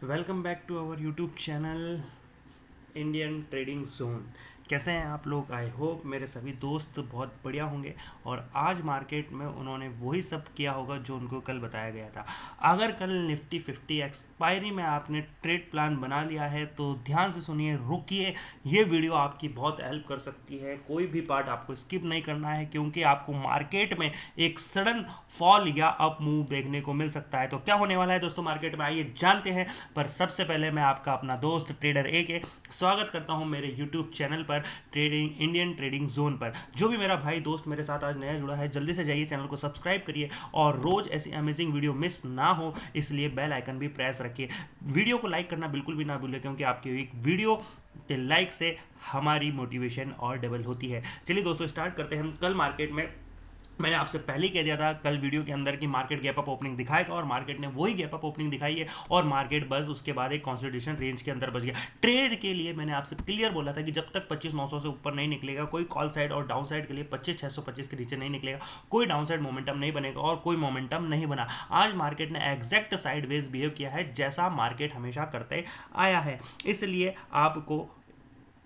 Welcome back to our YouTube channel Indian trading zone. कैसे हैं आप लोग? आई होप मेरे सभी दोस्त बहुत बढ़िया होंगे और आज मार्केट में उन्होंने वही सब किया होगा जो उनको कल बताया गया था। अगर कल निफ्टी 50 एक्सपायरी में आपने ट्रेड प्लान बना लिया है तो ध्यान से सुनिए, रुकिए। ये वीडियो आपकी बहुत हेल्प कर सकती है। कोई भी पार्ट आपको स्किप नहीं करना है क्योंकि आपको मार्केट में एक सडन फॉल या अप मूव देखने को मिल सकता है। तो क्या होने वाला है दोस्तों मार्केट में, आइए जानते हैं। पर सबसे पहले मैं आपका अपना दोस्त ट्रेडर ए के स्वागत करता हूं मेरे यूट्यूब चैनल पर, ट्रेडिंग इंडियन ट्रेडिंग जोन पर। जो भी मेरा भाई दोस्त मेरे साथ आज नया जुड़ा है, जल्दी से जाइए चैनल को सब्सक्राइब करिए और रोज ऐसी अमेजिंग वीडियो मिस ना हो इसलिए बेल आइकन भी प्रेस रखिए। वीडियो को लाइक करना बिल्कुल भी ना भूलें क्योंकि आपकी एक वीडियो के लाइक से हमारी मोटिवेशन और डबल होती है। चलिए दोस्तों स्टार्ट करते हैं। कल मार्केट में मैंने आपसे पहले ही कह दिया था कल वीडियो के अंदर कि मार्केट गैप अप ओपनिंग दिखाएगा और मार्केट ने वही गैप अप ओपनिंग दिखाई है और मार्केट बस उसके बाद एक कंसोलिडेशन रेंज के अंदर बच गया। ट्रेड के लिए मैंने आपसे क्लियर बोला था कि जब तक 25,900 से ऊपर नहीं निकलेगा, कोई कॉल साइड और डाउन साइड के लिए 25,625 के नीचे नहीं निकलेगा, कोई डाउन साइड मोमेंटम नहीं बनेगा और कोई मोमेंटम नहीं बना। आज मार्केट ने एग्जैक्ट साइडवेज बिहेव किया है जैसा मार्केट हमेशा करते आया है। इसलिए आपको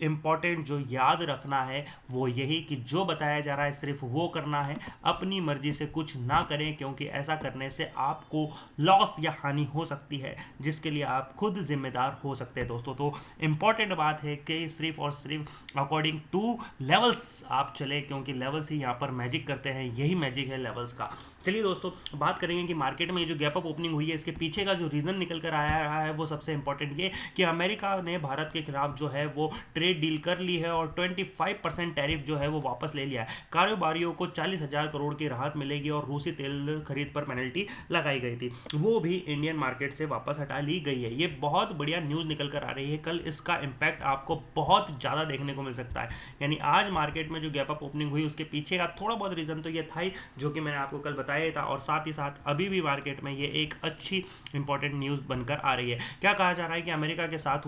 इम्पॉर्टेंट जो याद रखना है वो यही कि जो बताया जा रहा है सिर्फ वो करना है, अपनी मर्जी से कुछ ना करें क्योंकि ऐसा करने से आपको लॉस या हानि हो सकती है जिसके लिए आप खुद जिम्मेदार हो सकते हैं दोस्तों। तो इम्पॉर्टेंट बात है कि सिर्फ और सिर्फ अकॉर्डिंग टू लेवल्स आप चले क्योंकि लेवल्स ही यहाँ पर मैजिक करते हैं, यही मैजिक है लेवल्स का। चलिए दोस्तों बात करेंगे कि मार्केट में जो गैप अप ओपनिंग हुई है इसके पीछे का जो रीज़न निकल कर आया रहा है वो सबसे इंपॉर्टेंट ये कि अमेरिका ने भारत के खिलाफ जो है वो ट्रेड डील कर ली है और 25% टैरिफ जो है वो वापस ले लिया है। कारोबारियों को 40,000 करोड़ की राहत मिलेगी और रूसी तेल खरीद पर पेनल्टी लगाई गई थी, वो भी इंडियन मार्केट से वापस हटा ली गई है। ये बहुत बढ़िया न्यूज़ निकल कर आ रही है। कल इसका इम्पैक्ट आपको बहुत ज़्यादा देखने को मिल सकता है। यानी आज मार्केट में जो गैप अप ओपनिंग हुई उसके पीछे का थोड़ा बहुत रीज़न तो ये था ही जो कि मैंने आपको कल बताया था और साथ ही साथ अभी भी मार्केट में ये एक अच्छी इंपॉर्टेंट न्यूज़ बनकर आ रही है। क्या कहा जा रहा है कि अमेरिका के साथ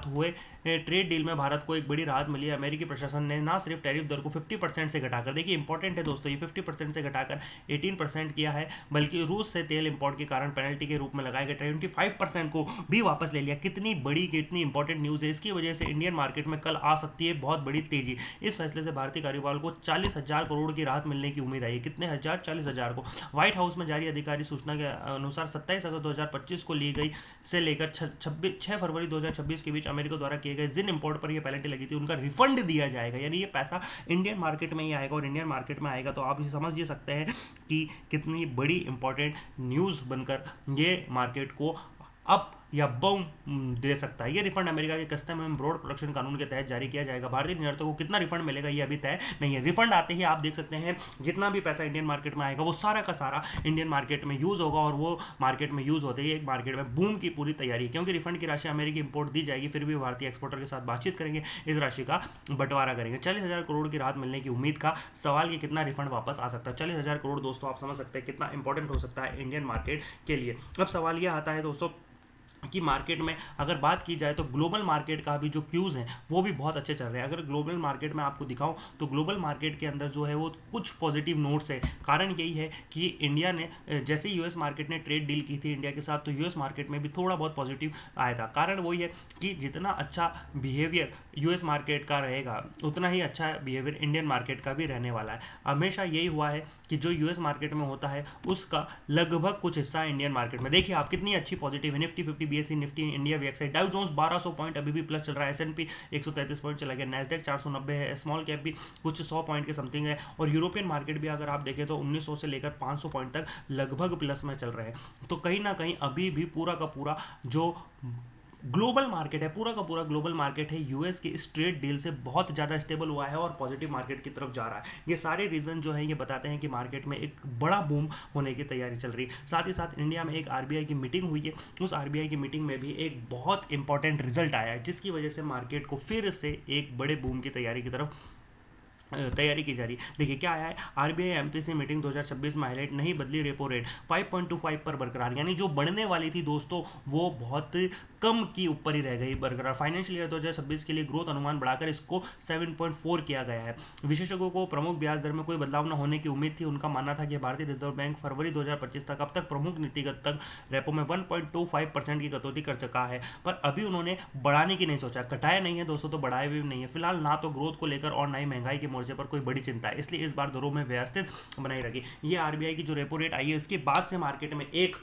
हुए ट्रेड डील में भारत को एक बड़ी राहत मिली है। अमेरिकी प्रशासन ने ना सिर्फ टैरिफ दर को 50% से घटाकर, देखिए इंपॉर्टेंट है दोस्तों, ये 50% से घटाकर 18% किया है, बल्कि रूस से तेल इंपोर्ट के कारण पेनल्टी के रूप में लगाए गए 25% को भी वापस ले लिया। कितनी बड़ी कितनी इंपॉर्टेंट न्यूज़ है। इसकी वजह से इंडियन मार्केट में कल आ सकती है बहुत बड़ी तेजी। इस फैसले से भारतीय कारोबार को 40,000 करोड़ की राहत मिलने की उम्मीद आई है। कितने हजार? 40,000 को। व्हाइट हाउस में जारी अधिकारी सूचना के अनुसार 27 अगस्त 2025 को ली गई से लेकर 6 फरवरी 2026 के बीच अमेरिका द्वारा किए गए जिन इंपोर्ट पर यह पेनल्टी लगी थी उनका रिफंड दिया जाएगा। यानी ये पैसा इंडियन मार्केट में ही आएगा और इंडियन मार्केट में आएगा तो आप इसे समझ ही सकते हैं कि कितनी बड़ी इंपॉर्टेंट न्यूज़ बनकर ये मार्केट को अप या बम दे सकता है। ये रिफंड अमेरिका के कस्टम एवं ब्रॉड प्रोडक्शन कानून के तहत जारी किया जाएगा। भारतीय निर्यातकों को कितना रिफंड मिलेगा ये अभी तय नहीं है। रिफंड आते ही आप देख सकते हैं जितना भी पैसा इंडियन मार्केट में आएगा वो सारा का सारा इंडियन मार्केट में यूज़ होगा और वो मार्केट में यूज़ होते ही एक मार्केट में बूम की पूरी तैयारी है क्योंकि रिफंड की राशि अमेरिकी इंपोर्ट दी जाएगी। फिर भी भारतीय एक्सपोर्टर के साथ बातचीत करेंगे, इस राशि का बंटवारा करेंगे। 40,000 करोड़ की राहत मिलने की उम्मीद का सवाल, कि कितना रिफंड वापस आ सकता है। 40,000 करोड़ दोस्तों आप समझ सकते हैं कितना इंपॉर्टेंट हो सकता है इंडियन मार्केट के लिए। अब सवाल यह आता है दोस्तों कि मार्केट में अगर बात की जाए तो ग्लोबल मार्केट का भी जो क्यूज़ हैं वो भी बहुत अच्छे चल रहे हैं। अगर ग्लोबल मार्केट में आपको दिखाऊं तो ग्लोबल मार्केट के अंदर जो है वो कुछ पॉजिटिव नोट्स है। कारण यही है कि इंडिया ने जैसे यूएस मार्केट ने ट्रेड डील की थी इंडिया के साथ तो यूएस मार्केट में भी थोड़ा बहुत पॉजिटिव आया था। कारण वही है कि जितना अच्छा बिहेवियर यूएस मार्केट का रहेगा उतना ही अच्छा बिहेवियर इंडियन मार्केट का भी रहने वाला है। हमेशा यही हुआ है कि जो यूएस मार्केट में होता है उसका लगभग कुछ हिस्सा इंडियन मार्केट में। देखिए आप कितनी अच्छी पॉजिटिव है। Nifty 50, BSE Nifty, India VXI, Dow Jones 1200 point अभी भी प्लस चल रहा है। एसएनपी 133 पॉइंट चला गया, नैस्डैक 490 है, स्मॉल कैप भी कुछ 100 पॉइंट के समथिंग है और यूरोपियन मार्केट भी अगर आप देखें तो 1900 से लेकर 500 पॉइंट तक लगभग प्लस में चल रहे हैं। तो कहीं ना कहीं अभी भी पूरा का पूरा जो ग्लोबल मार्केट है, पूरा का पूरा ग्लोबल मार्केट है, यूएस के इस ट्रेड डील से बहुत ज़्यादा स्टेबल हुआ है और पॉजिटिव मार्केट की तरफ जा रहा है। ये सारे रीज़न जो है ये बताते हैं कि मार्केट में एक बड़ा बूम होने की तैयारी चल रही है। साथ ही साथ इंडिया में एक आरबीआई की मीटिंग हुई है, उस आरबीआई की मीटिंग में भी एक बहुत इंपॉर्टेंट रिजल्ट आया है जिसकी वजह से मार्केट को फिर से एक बड़े बूम की तैयारी की तरफ तैयारी की जा रही है। देखिए क्या आया है, आरबीआई एमपीसी मीटिंग 2026 में हाईलाइट, नहीं बदली रेपो रेट 5.25 पर बरकरार, यानी जो बढ़ने वाली थी दोस्तों वो बहुत कम की ऊपर ही रह गई बरकरार। फाइनेंशियल ईयर 2026 के लिए ग्रोथ अनुमान बढ़ाकर इसको 7.4 किया गया है। विशेषज्ञों को प्रमुख ब्याज दर में कोई बदलाव न होने की उम्मीद थी। उनका मानना था कि भारतीय रिजर्व बैंक फरवरी 2025 तक अब तक प्रमुख नीतिगत तक रेपो में 1.25% की कटौती कर चुका है, पर अभी उन्होंने बढ़ाने की नहीं सोचा। घटाया नहीं है दोस्तों तो बढ़ाए भी नहीं है। फिलहाल ना तो ग्रोथ को लेकर और ना ही महंगाई के मोर्चे पर कोई बड़ी चिंता है, इसलिए इस बार दरों में व्यवस्थित बनाई रखी। ये आरबीआई की जो रेपो रेट आई है उसके बाद से मार्केट में एक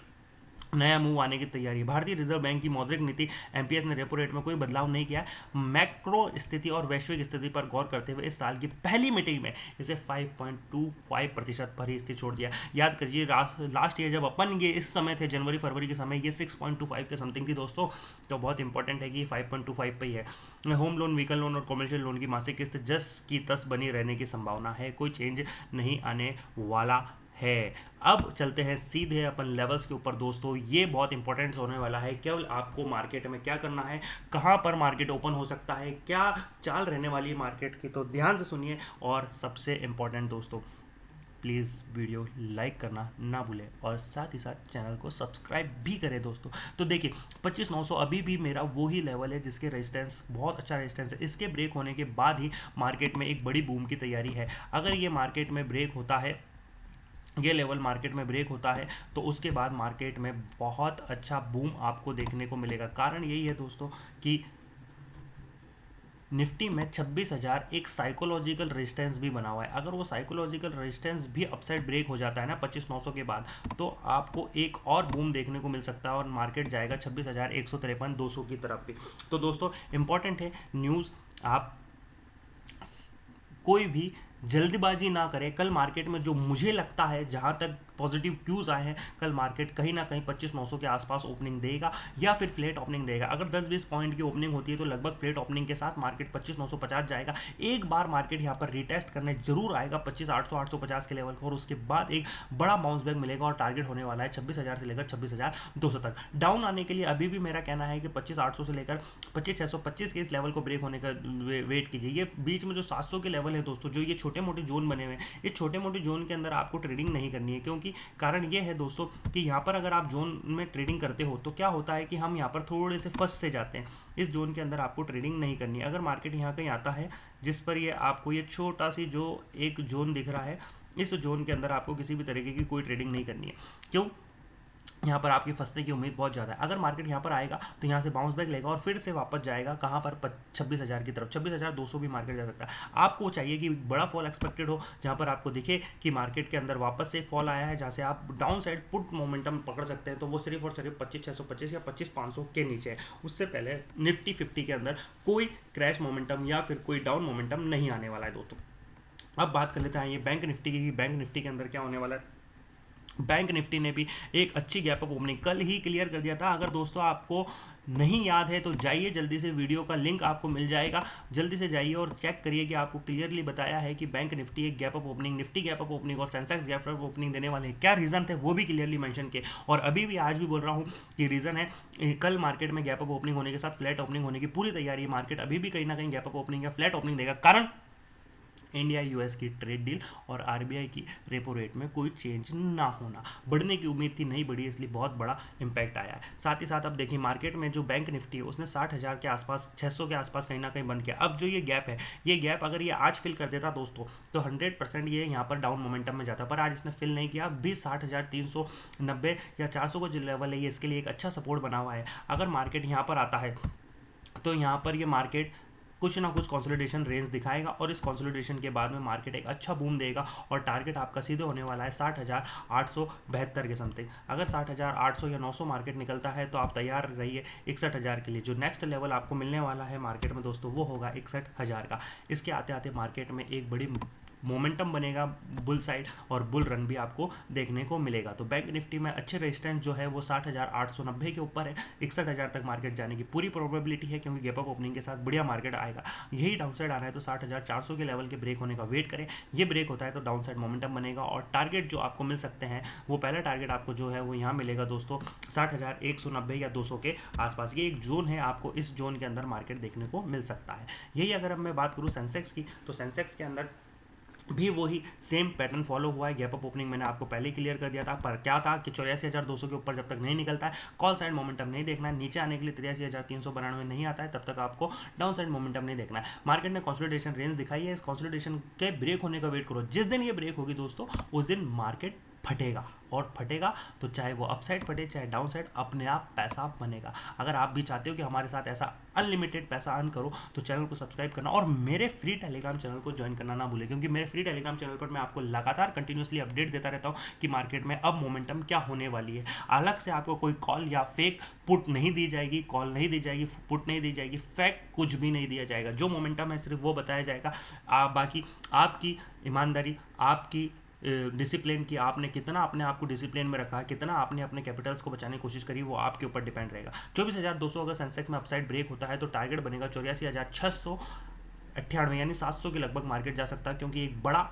नया मूव आने की तैयारी। भारतीय रिजर्व बैंक की मौद्रिक नीति एमपीएस ने रेपो रेट में कोई बदलाव नहीं किया। मैक्रो स्थिति और वैश्विक स्थिति पर गौर करते हुए इस साल की पहली मीटिंग में इसे 5.25% पर ही स्थिर छोड़ दिया। याद करिए लास्ट ईयर जब अपन ये इस समय थे जनवरी फरवरी के समय ये 6.25 के समथिंग थी दोस्तों, तो बहुत इंपॉर्टेंट है कि 5.25 पे ही है। होम लोन, व्हीकल लोन और कमर्शियल लोन की मासिक किस्त जस की तस बनी रहने की संभावना है, कोई चेंज नहीं आने वाला है। अब चलते हैं सीधे अपन लेवल्स के ऊपर दोस्तों, ये बहुत इंपॉर्टेंट होने वाला है। केवल आपको मार्केट में क्या करना है, कहाँ पर मार्केट ओपन हो सकता है, क्या चाल रहने वाली है मार्केट की, तो ध्यान से सुनिए। और सबसे इंपॉर्टेंट दोस्तों, प्लीज़ वीडियो लाइक करना ना भूलें और साथ ही साथ चैनल को सब्सक्राइब भी करें दोस्तों। तो देखिए 25,900 अभी भी मेरा वो ही लेवल है जिसके रेजिस्टेंस बहुत अच्छा रेजिस्टेंस है। इसके ब्रेक होने के बाद ही मार्केट में एक बड़ी बूम की तैयारी है। अगर ये मार्केट में ब्रेक होता है, ये लेवल मार्केट में ब्रेक होता है, तो उसके बाद मार्केट में बहुत अच्छा बूम आपको देखने को मिलेगा। कारण यही है दोस्तों कि निफ्टी में 26,000 एक साइकोलॉजिकल रेजिस्टेंस भी बना हुआ है। अगर वो साइकोलॉजिकल रेजिस्टेंस भी अपसाइड ब्रेक हो जाता है ना 25,900 के बाद, तो आपको एक और बूम देखने को मिल सकता है और मार्केट जाएगा 26,153 200 की तरफ भी। तो दोस्तों इंपॉर्टेंट है न्यूज़, आप कोई भी जल्दबाजी ना करें। कल मार्केट में जो मुझे लगता है, जहां तक पॉजिटिव क्यूज आए हैं, कल मार्केट कहीं ना कहीं 25,900 के आसपास ओपनिंग देगा या फिर फ्लैट ओपनिंग देगा। अगर 10-20 पॉइंट की ओपनिंग होती है तो लगभग फ्लैट ओपनिंग के साथ मार्केट 25,950 जाएगा। एक बार मार्केट यहां पर रिटेस्ट करने जरूर आएगा 25,800 850 के लेवल को, और उसके बाद एक बड़ा बाउंस बैक मिलेगा और टारगेट होने वाला है 26,000 से लेकर 26,200 तक। डाउन आने के लिए अभी भी मेरा कहना है कि 25,800 से लेकर 25,625 के इस लेवल को ब्रेक होने का वेट कीजिए। ये बीच में जो 700 के लेवल है दोस्तों, जो ये छोटे मोटे जोन बने हुए हैं, ये छोटे मोटे जोन के अंदर आपको ट्रेडिंग नहीं करनी है, क्योंकि कारण ये है दोस्तों कि यहाँ पर अगर आप जोन में ट्रेडिंग करते हो तो क्या होता है कि हम यहाँ पर थोड़े से फंस से जाते हैं। इस जोन के अंदर आपको ट्रेडिंग नहीं करनी है। अगर मार्केट यहाँ कहीं आता है जिस पर ये आपको ये छोटा सी जो एक जोन दिख रहा है, इस जोन के अंदर आपको किसी भी तरीके की कोई ट्रेडिंग नहीं करनी है। क्यों? यहाँ पर आपकी फंसने की उम्मीद बहुत ज़्यादा है। अगर मार्केट यहाँ पर आएगा तो यहाँ से बाउंस बैक लेगा और फिर से वापस जाएगा कहाँ पर 26,000 की तरफ, 26,200 भी मार्केट जा सकता है। आपको चाहिए कि बड़ा फॉल एक्सपेक्टेड हो, जहाँ पर आपको दिखे कि मार्केट के अंदर वापस से फॉल आया है, जहाँ से आप डाउन साइड पुट मोमेंटम पकड़ सकते हैं, तो वो सिर्फ और सिर्फ 25,625 या 25,500 के नीचे है। उससे पहले निफ्टी 50 के अंदर कोई क्रैश मोमेंटम या फिर कोई डाउन मोमेंटम नहीं आने वाला है दोस्तों। अब बात कर लेते हैं ये बैंक निफ्टी की। बैंक निफ्टी के अंदर क्या होने वाला है। बैंक निफ्टी ने भी एक अच्छी गैप अप ओपनिंग कल ही क्लियर कर दिया था। अगर दोस्तों आपको नहीं याद है तो जाइए जल्दी से, वीडियो का लिंक आपको मिल जाएगा, जल्दी से जाइए और चेक करिए कि आपको क्लियरली बताया है कि बैंक निफ्टी एक gap up opening, Nifty gap up opening और सेंसेक्स गैप अप ओपनिंग देने वाले हैं। क्या रीज़न थे वो भी क्लियरली मेंशन किए, और अभी भी आज भी बोल रहा हूँ कि रीज़न है कल मार्केट में गैप अप ओपनिंग होने के साथ फ्लैट ओपनिंग होने की पूरी तैयारी है। मार्केट अभी भी कहीं ना कहीं गैप अप ओपनिंग या फ्लैट ओपनिंग देगा। कारण इंडिया यूएस की ट्रेड डील और आरबीआई की रेपो रेट में कोई चेंज ना होना। बढ़ने की उम्मीद थी, नहीं बढ़ी, इसलिए बहुत बड़ा इंपैक्ट आया है। साथ ही साथ अब देखिए मार्केट में जो बैंक निफ्टी है उसने 60,000 के आसपास, 600 के आसपास कहीं ना कहीं बंद किया। अब जो ये गैप है, ये गैप अगर ये आज फिल कर देता दोस्तों तो 100% ये यहाँ पर डाउन मोमेंटम में जाता, पर आज इसने फिल नहीं किया। 60,390 या 400 का जो लेवल है ये इसके लिए एक अच्छा सपोर्ट बना हुआ है। अगर मार्केट यहाँ पर आता है तो यहाँ पर ये मार्केट कुछ ना कुछ कंसोलिडेशन रेंज दिखाएगा और इस कंसोलिडेशन के बाद में मार्केट एक अच्छा बूम देगा और टारगेट आपका सीधे होने वाला है 60,872 के समथिंग। अगर 60,800 या 900 मार्केट निकलता है तो आप तैयार रहिए 61,000 के लिए। जो नेक्स्ट लेवल आपको मिलने वाला है मार्केट में दोस्तों वो होगा 61,000 का। इसके आते आते मार्केट में एक बड़ी मोमेंटम बनेगा बुल साइड और बुल रन भी आपको देखने को मिलेगा। तो बैंक निफ्टी में अच्छे रेजिस्टेंस जो है वो 60,890 के ऊपर है। 61,000 तक मार्केट जाने की पूरी प्रोबेबिलिटी है, क्योंकि गैप अप ओपनिंग के साथ बढ़िया मार्केट आएगा। यही डाउन साइड आना है तो 60,400 के लेवल के ब्रेक होने का वेट करें। ये ब्रेक होता है तो डाउन साइड मोमेंटम बनेगा और टारगेट जो आपको मिल सकते हैं वो पहला टारगेट आपको जो है वो यहाँ मिलेगा दोस्तों 60,190 या 200 के आसपास। ये एक जोन है, आपको इस जोन के अंदर मार्केट देखने को मिल सकता है। यही अगर अब मैं बात करूँ सेंसेक्स की, तो सेंसेक्स के अंदर भी वही सेम पैटर्न फॉलो हुआ है। गैप अप ओपनिंग मैंने आपको पहले ही क्लियर कर दिया था, पर क्या था कि 84,200 के ऊपर जब तक नहीं निकलता है कॉल साइड मोमेंटम नहीं देखना है। नीचे आने के लिए 83,392 नहीं आता है तब तक आपको डाउन साइड मोमेंटम नहीं देखना है। मार्केट ने कंसोलिडेशन रेंज दिखाई है, इस कंसोलिडेशन के ब्रेक होने का वेट करो। जिस दिन ये ब्रेक होगी दोस्तों उस दिन मार्केट फटेगा, और फटेगा तो चाहे वो अपसाइड फटे चाहे डाउन साइड, अपने आप पैसा बनेगा। अगर आप भी चाहते हो कि हमारे साथ ऐसा अनलिमिटेड पैसा अर्न करो तो चैनल को सब्सक्राइब करना और मेरे फ्री टेलीग्राम चैनल को ज्वाइन करना ना भूलें, क्योंकि मेरे फ्री टेलीग्राम चैनल पर मैं आपको लगातार कंटिन्यूसली अपडेट देता रहता हूँ कि मार्केट में अब मोमेंटम क्या होने वाली है। अलग से आपको कोई कॉल या फेक पुट नहीं दी जाएगी, कॉल नहीं दी जाएगी, पुट नहीं दी जाएगी, फेक कुछ भी नहीं दिया जाएगा। जो मोमेंटम है सिर्फ वो बताया जाएगा। बाकी आपकी ईमानदारी, आपकी डिसिप्लिन की, आपने कितना अपने आप को डिसिप्लिन में रखा है, कितना आपने अपने कैपिटल्स को बचाने की कोशिश करी, वो आपके ऊपर डिपेंड रहेगा। 24,200 अगर सेंसेक्स में अपसाइड ब्रेक होता है तो टारगेट बनेगा 84,698, यानी 700 के लगभग मार्केट जा सकता है, क्योंकि एक बड़ा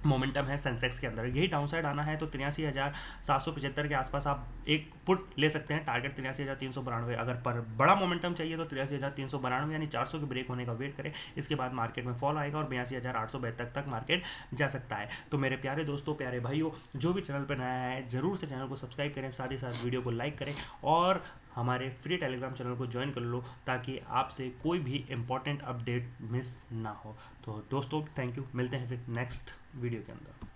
मोमेंटम है सेंसेक्स के अंदर। यही डाउन साइड आना है तो 83,775 के आसपास आप एक पुट ले सकते हैं, टारगेट 83,392। अगर पर बड़ा मोमेंटम चाहिए तो 83,392 यानी 400 के ब्रेक होने का वेट करें। इसके बाद मार्केट में फॉल आएगा और 82,872 तक मार्केट जा सकता है। तो मेरे प्यारे दोस्तों, प्यारे भाइयों, जो भी चैनल पर नया है जरूर से चैनल को सब्सक्राइब करें, साथ ही साथ वीडियो को लाइक करें और हमारे फ्री टेलीग्राम चैनल को ज्वाइन कर लो ताकि आपसे कोई भी इंपॉर्टेंट अपडेट मिस ना हो। तो दोस्तों थैंक यू, मिलते हैं फिर नेक्स्ट वीडियो के अंदर।